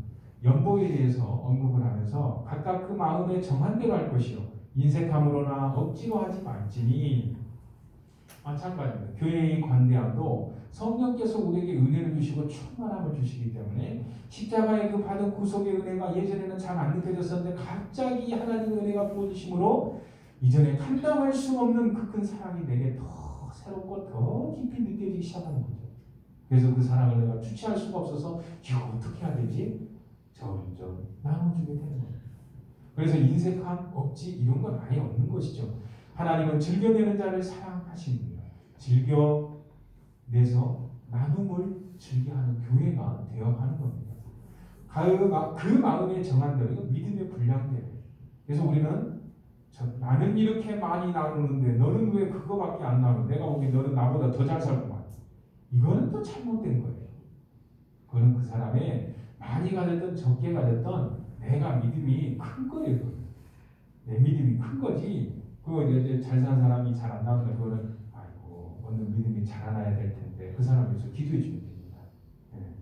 연보에 대해서 언급을 하면서 각각 그 마음에 정한 대로 할 것이요 인색함으로나 억지로 하지 말지니 마찬가지입니다. 교회의 관대함도 성령께서 우리에게 은혜를 주시고 충만함을 주시기 때문에 십자가의 그 받은 구속의 은혜가 예전에는 잘 안 느껴졌었는데 갑자기 하나님의 은혜가 부어주심으로 이전에 감당할 수 없는 그 큰 사랑이 내게 더 새롭고 더 깊이 느껴지기 시작하는 거죠. 그래서 그 사랑을 내가 주체할 수가 없어서 이거 어떻게 해야 되지? 점점 나눠주게 되는 거예요. 그래서 인색함, 억지 이런 건 아예 없는 것이죠. 하나님은 즐겨내는 자를 사랑하십니다. 즐겨내서 나눔을 즐겨하는 교회가 되어가는 겁니다. 그 마음에 정한 대로 이건 믿음의 분량대로. 그래서 우리는 나는 이렇게 많이 나누는데 너는 왜 그거밖에 안 나누어? 내가 보기엔 너는 나보다 더 잘 살구만. 이거는 또 잘못된 거예요. 그거는 그 사람의 많이 가졌던 적게 가졌던 내가 믿음이 큰 거예요. 내 믿음이 큰 거지. 그거 이제 잘 사는 사람이 잘 안 나온다. 그거는 아이고 오늘 믿음이 자라나야 될 텐데 그 사람 위해서 기도해 주면 됩니다. 네.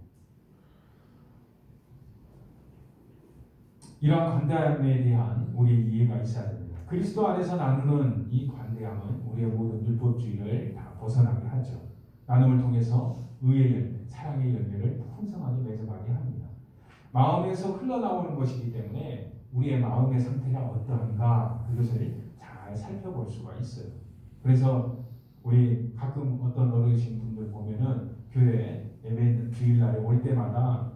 이러한 관대함에 대한 우리의 이해가 있어야 됩니다. 그리스도 안에서 나누는 이 관대함은 우리의 모든 율법주의를 다 벗어나게 하죠. 나눔을 통해서 의의 열매, 사랑의 열매를 풍성하게 맺어가게 합니다. 마음에서 흘러나오는 것이기 때문에 우리의 마음의 상태가 어떠한가 그것을 잘 살펴볼 수가 있어요. 그래서 우리 가끔 어떤 어르신 분들 보면은 교회 예배 주일날에 올 때마다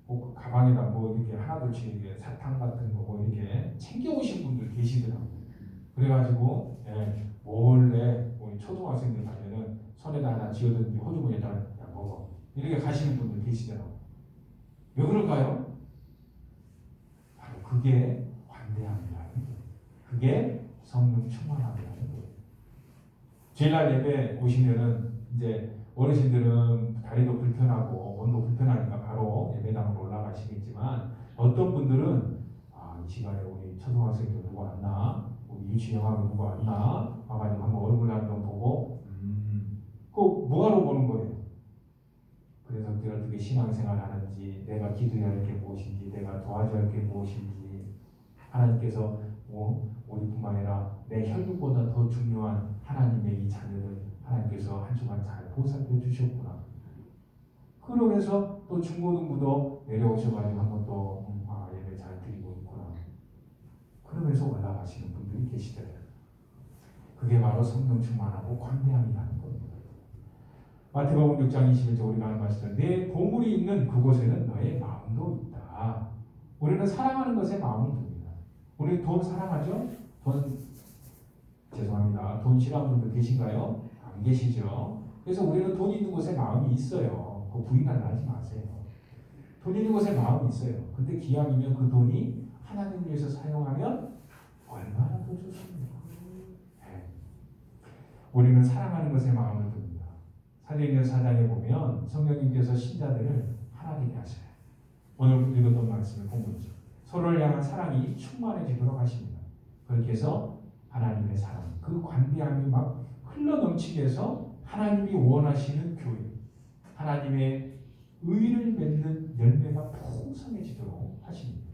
꼭 가방에다 뭐 이렇게 하나둘씩 이렇게 사탕 같은 거 뭐 이렇게 챙겨오신 분들 계시더라고요. 그래가지고 몰래 우리 초등학생들 가면은 손에다 하나 쥐어든지 호주머니에다 먹어 이렇게 가시는 분들 계시더라고요. 왜 그럴까요? 바로 그게 관대함이라는 거예요. 그게 성령 충만함이라는 거예요. 주일날 예배 오시면은 이제 어르신들은 다리도 불편하고 몸도 불편하니까 바로 예배당으로 올라가시겠지만 어떤 분들은 이 시간에 우리 초등학생들 누구 왔나? 우리 유치영하고 누구 왔나? 와가지고 한번 얼굴 한번 보고 꼭 뭐하러 보는 거예요? 그래서 내가 어떻게 신앙생활 하는지, 내가 기도해야 할 게 무엇인지, 내가 도와줘야 할 게 무엇인지, 하나님께서 우리뿐만 아니라 내 혈육보다 더 중요한 하나님의 이 자녀들 하나님께서 한 주간 잘 보살펴 주셨구나. 그러면서 또 중고등부도 내려오셔가지고 한번 또 예배 잘 드리고 있구나. 그러면서 올라가시는 분들이 계시더래요. 그게 바로 성령 충만하고 관대함이라는 겁니다. 마태복음 6장 21절 우리가 하는 말씀, 내 보물이 있는 그곳에는 너의 마음도 있다. 우리는 사랑하는 것에 마음을 둡니다. 우리 돈 사랑하죠? 죄송합니다. 돈 싫어하는 분들 계신가요? 안 계시죠? 그래서 우리는 돈 있는 곳에 마음이 있어요. 그 부인하려 하지 마세요. 돈 있는 곳에 마음이 있어요. 근데 기왕이면 그 돈이 하나님을 위해서 사용하면 얼마나 더 좋습니까? 네. 우리는 사랑하는 것에 마음을 둡니다. 사도행전 4장에 보면 성령님께서 신자들을 하나님이 하셔요. 오늘 읽었던 말씀을 본문이죠. 서로를 향한 사랑이 충만해지도록 하십니다. 그렇게 해서 하나님의 사랑, 그 관대함이 막 흘러넘치게 해서 하나님이 원하시는 교회, 하나님의 의를 맺는 열매가 풍성해지도록 하십니다.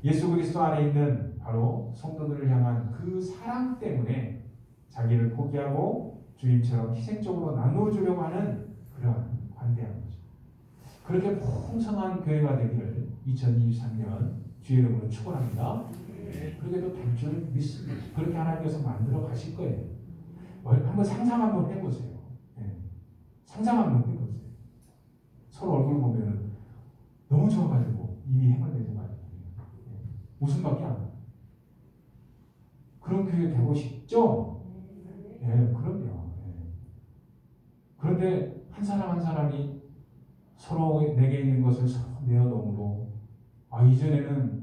예수 그리스도 안에 있는 바로 성도들을 향한 그 사랑 때문에 자기를 포기하고 주님처럼 희생적으로 나누어주려고 하는 그러한 관대함이죠. 그렇게 풍성한 교회가 되기를 2023년 주의 이름으로 축원합니다. 그렇게도 될 줄 믿습니다. 그렇게 하나님께서 만들어 가실 거예요. 한번 상상 한번 해보세요. 상상 한번 해보세요. 서로 얼굴 보면은 너무 좋아가지고 입이 해물되지 말고 웃음밖에 안 나요. 그런 교회 되고 싶죠? 그럼요. 그런데 한 사람 한 사람이 서로 내게 있는 것을 서로 내어놓음으로 이전에는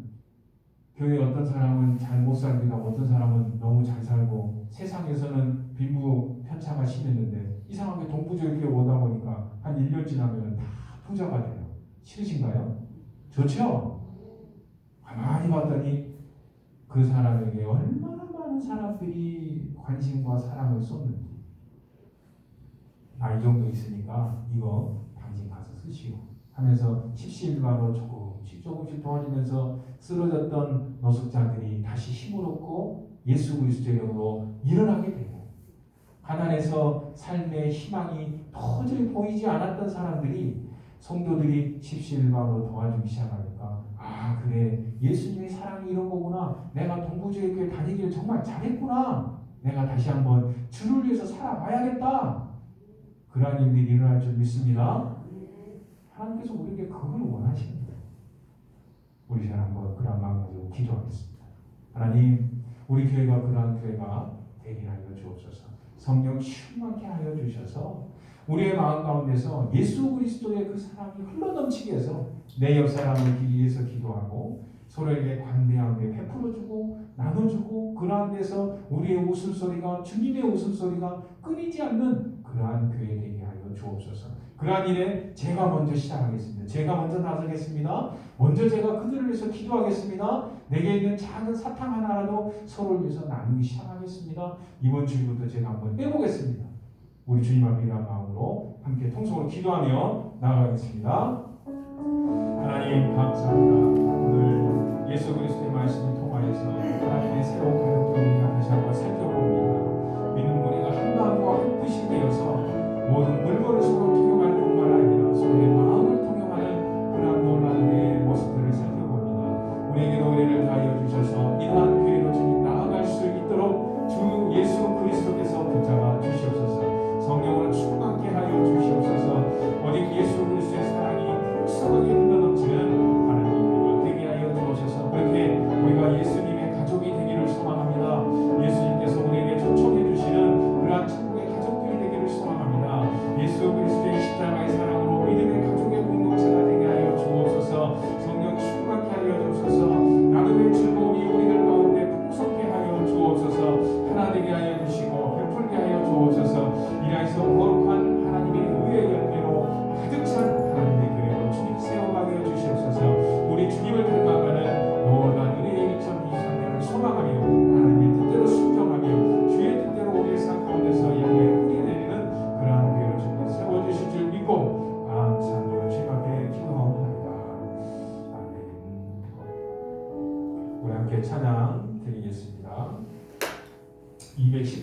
교회 어떤 사람은 잘 못 살기도 하고 어떤 사람은 너무 잘 살고 세상에서는 빈부편차가 심했는데 이상하게 동부절기에 오다 보니까 한 1년 지나면 다 부자가 돼요. 싫으신가요? 좋죠? 가만히 봤더니 그 사람에게 얼마나 많은 사람들이 관심과 사랑을 쏟는지. 이 정도 있으니까 이거 당신 가서 쓰시오 하면서 십시일반으로 조금씩 도와주면서 쓰러졌던 노숙자들이 다시 힘을 얻고 예수 그리스도의 이름으로 일어나게 되고, 가난해서 삶의 희망이 도저히 보이지 않았던 사람들이 성도들이 십시일반으로 도와주기 시작하니까 그래, 예수님의 사랑이 이런 거구나, 내가 동부주의교회 다니기를 정말 잘했구나, 내가 다시 한번 주를 위해서 살아봐야겠다, 그러한 일들이 일어날 줄 믿습니다. 하나님께서 우리에게 그걸 원하십니다. 우리 잘 한번 그런 마음 가지고 기도하겠습니다. 하나님, 우리 교회가 그러한 교회가 되게 하여 주옵소서. 성령 충만케 하여 주셔서 우리의 마음 가운데서 예수 그리스도의 그 사랑이 흘러넘치게 해서 내 옆사람을 위해서 기도하고 서로에게 관대하게 베풀어주고 나눠주고, 그러한 데서 우리의 웃음소리가 주님의 웃음소리가 끊이지 않는 그러한 교회 되게 하여 주옵소서. 그러한 일에 제가 먼저 시작하겠습니다. 제가 먼저 나서겠습니다. 먼저 제가 그들을 위해서 기도하겠습니다. 내게 있는 작은 사탕 하나라도 서로를 위해서 나누기 시작하겠습니다. 이번 주부터 제가 한번 해보겠습니다. 우리 주님 앞에 이런 마음으로 함께 통성으로 기도하며 나아가겠습니다. 하나님 감사합니다. 오늘 예수 그리스도의 말씀을 통하여서 하나님의 새로운 가족들을 우리가 다시 한번 살펴봅니다. 믿는 우리가 한 마음과 한 뜻이 되어서 모든 물건을 서로 통용할 뿐만 아니라 서로의 마음을 통용하는 그런 놀라운 의 모습들을 살펴봅니다. 우리에게도 은혜를 다하여 주셔서 이러한 교회로 주님 나아갈 수 있도록 주 예수 그리스도께서 붙잡아 주시옵소서. 성령으로 충만케 하여 주시옵소서. 오직 예수 그리스도의 사랑이 수하게 흘러넘치는 하나님의 교회가 되게 하여 주옵소서. 그렇게 우리가 예수님의 가족이 되기를 소망합니다. 예수님께서 우리에게 초청해 주시는 그러한 천국의 가족들이 되기를 소망합니다. 예수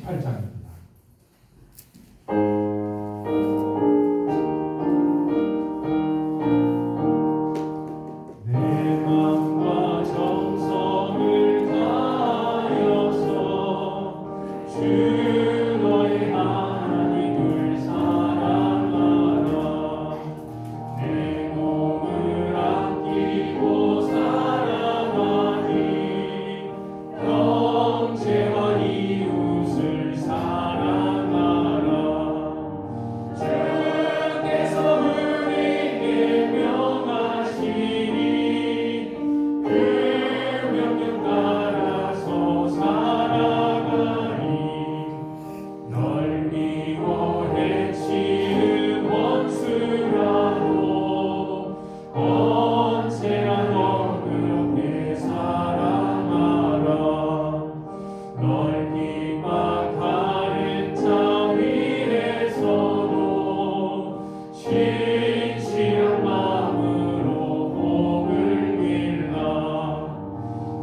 18장입니다. 내 마음과 정성을 다하여서 주 너의 하나님을 사랑하라. 내 몸을 아끼고 사랑하니 형제와 이웃을 사랑하라. 주께서 우리에게 명하시니 그 명령 따라서 살아가니 널 미워 해치는 원수라도 언제나 너 그렇게 사랑하라. 널 핍박하는 자 위에서도 진실한 마음으로 복을 빌라.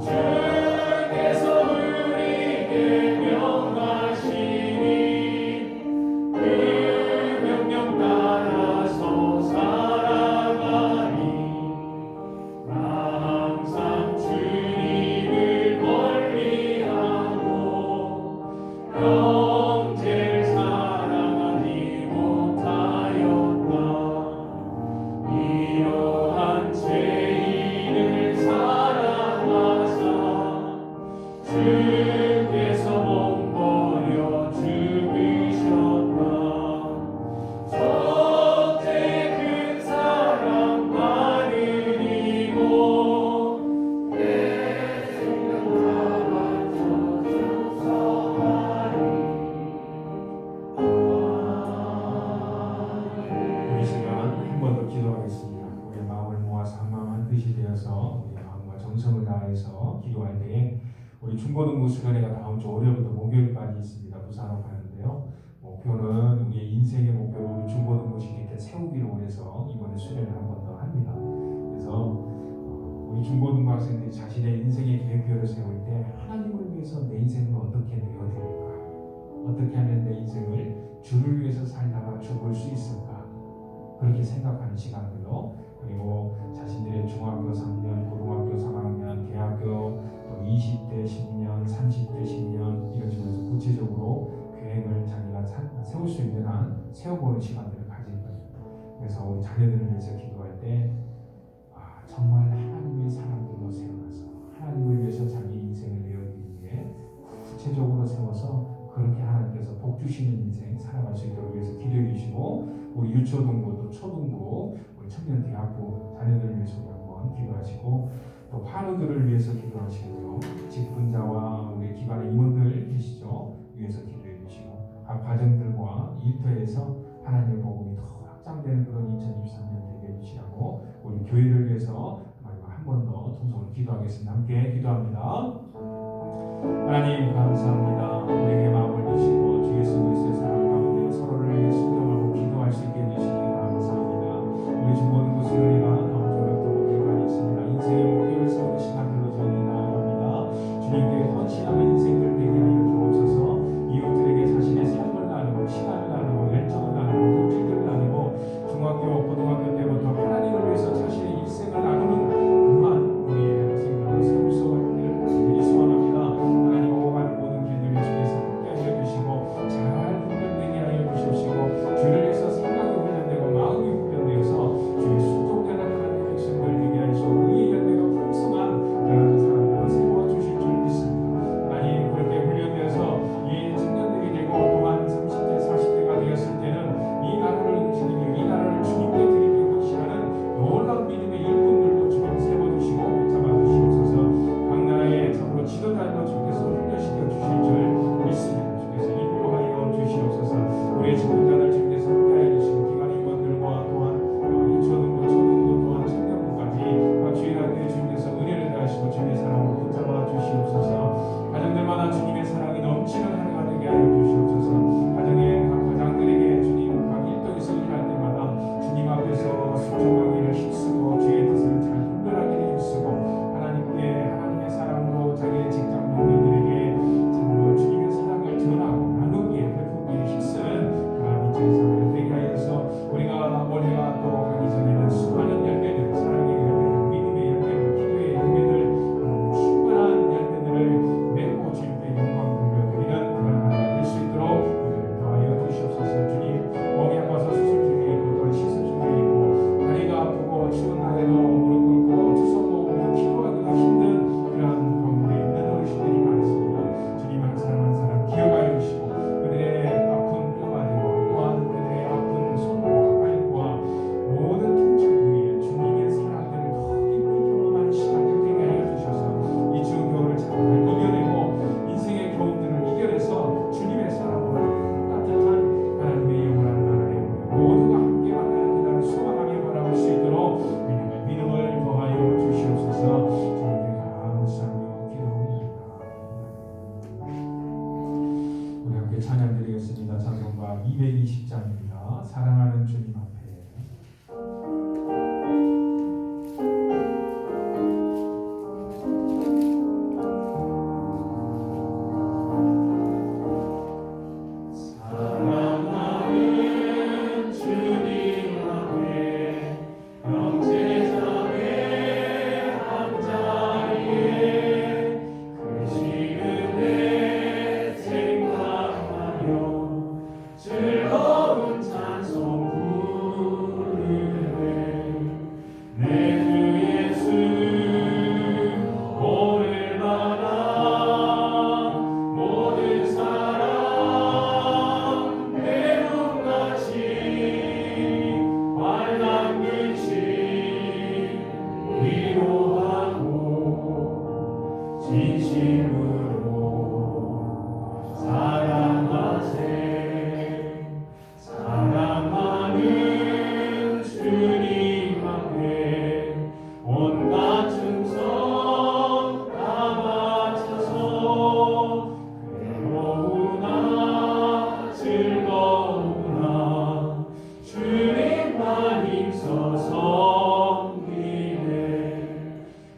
주께서 우리에게 명하시니 그 명령 따라서 살아가니 항상 주님을 멀리하고 형제를 사랑하지 못하였다. 이러한 죄인을 사랑하사 주께서 몸 버려 죽으셨다. 첫째 큰 사랑 받으리고 내 생명 다 바쳐 우리 시간 한 번 더 기도하겠습니다. 우리의 마음을 모아서 한마음 뜻이 되어서 우리의 마음과 정성을 다해서 기도할 때에 우리 중고등부 수련회가 다음 주 월요일부터 목요일까지 있습니다. 부산으로 가는데요. 목표는 우리의 인생의 목표를 우리 중고등부식 이렇게 세우기로 해서 이번에 수련을 한 번 더 합니다. 그래서 우리 중고등부 학생들이 자신의 인생의 계획표를 세울 때 하나님을 위해서 내 인생을 어떻게 내어드릴까? 어떻게 하면 내 인생을 주를 위해서 살다가 죽을 수 있을까? 그렇게 생각하는 시간들로, 그리고 자신들의 중학교 3년, 고등학교 3학년, 대학교 또 20대 10년, 30대 10년 이런 식으로 구체적으로 계획을 자기가 세울 수 있는 한 세워보는 시간들을 가질 거예요. 그래서 우리 자녀들을 위해서 기도할 때 정말 하나님의 사람들로 세워놔서 하나님을 위해서 자기 인생을 내어주기 위해 구체적으로 세워서 그렇게 하나님께서 복 주시는 인생 살아갈 수 있도록 위해서 기도해 주시고, 우리 유초등부 또 초등부 우리 청년대학부 자녀들을 위해서 우리 한번 기도하시고, 또 환우들을 위해서 기도하시고요. 직분자와 우리 기관의 임원들 계시죠? 위해서 기도해 주시고, 각 가정들과 일터에서 하나님의 복음이 더 확장되는 그런 2023년 되게 해주시라고 우리 교회를 위해서 한 번 더 통성으로 기도하겠습니다. 함께 기도합니다. 하나님 감사합니다. 우리에게 마음을 주시고 주 예수 그리스도의 사랑 가운데 서로를 위해 순종하고 기도할 수 있게 해주시니 감사합니다. 우리 중고등부 수련회가 다음 주부터 목표가 있습니다. 인생의 목표를 세우는 시간들로 저희 나아갑니다. 주님께 헌신하는 인생들 되게 하여 주옵소서. 이웃들에게 자신의 삶을 나누고 시간을 나누고 열정을 나누고 물질들을 나누고 중학교 고등학교 때부터 하나님을 위해서 자신의 일생을 나누는 그러한 우리의 학생들로 세울 수 있기를 간절히 소원합니다. 하나님 오고 가는 모든 길들 주께서 힘써 섬기네.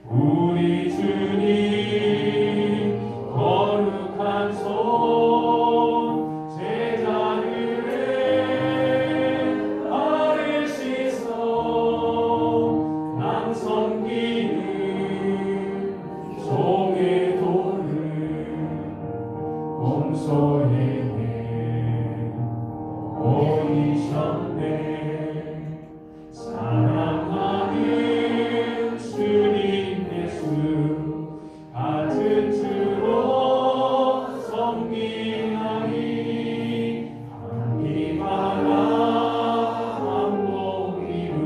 우리 주님 거룩한 손 제자들의 발을 씻어 남 섬기는 종의 도를 공소행에 옮기셨네. 사랑하는 주님 예수 같은 주로 섬기나니 한기마라 한몸 이룬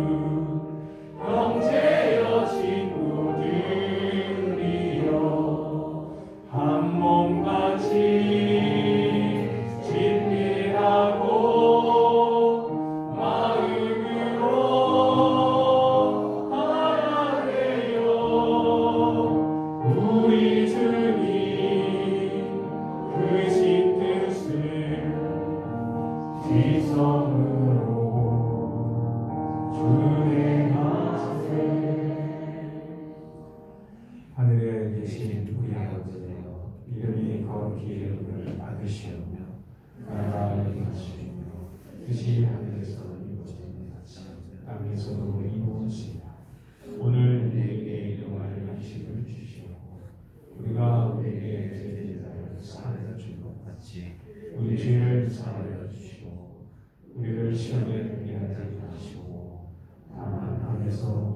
형제여 친구들이여 한 몸같이 진리하고 마음으로 하나되어 우리 주님 크신 뜻을 지성으로 준행하세. 하늘에 계신 우리 아버지여, 이름이 거룩히 여김을 받으시오며 나라가 임하시오며 뜻이 하늘에서 이루어지는 같이 땅에서도 이루어지이다. 오늘 우리에게 일용할 양식을 주시옵고 우리가 우리에게 죄진 자를 사하여 준 것 같이 우리 죄를 사하여 주시고 우리를 시험에 들게 하지 마시고 다만 악에서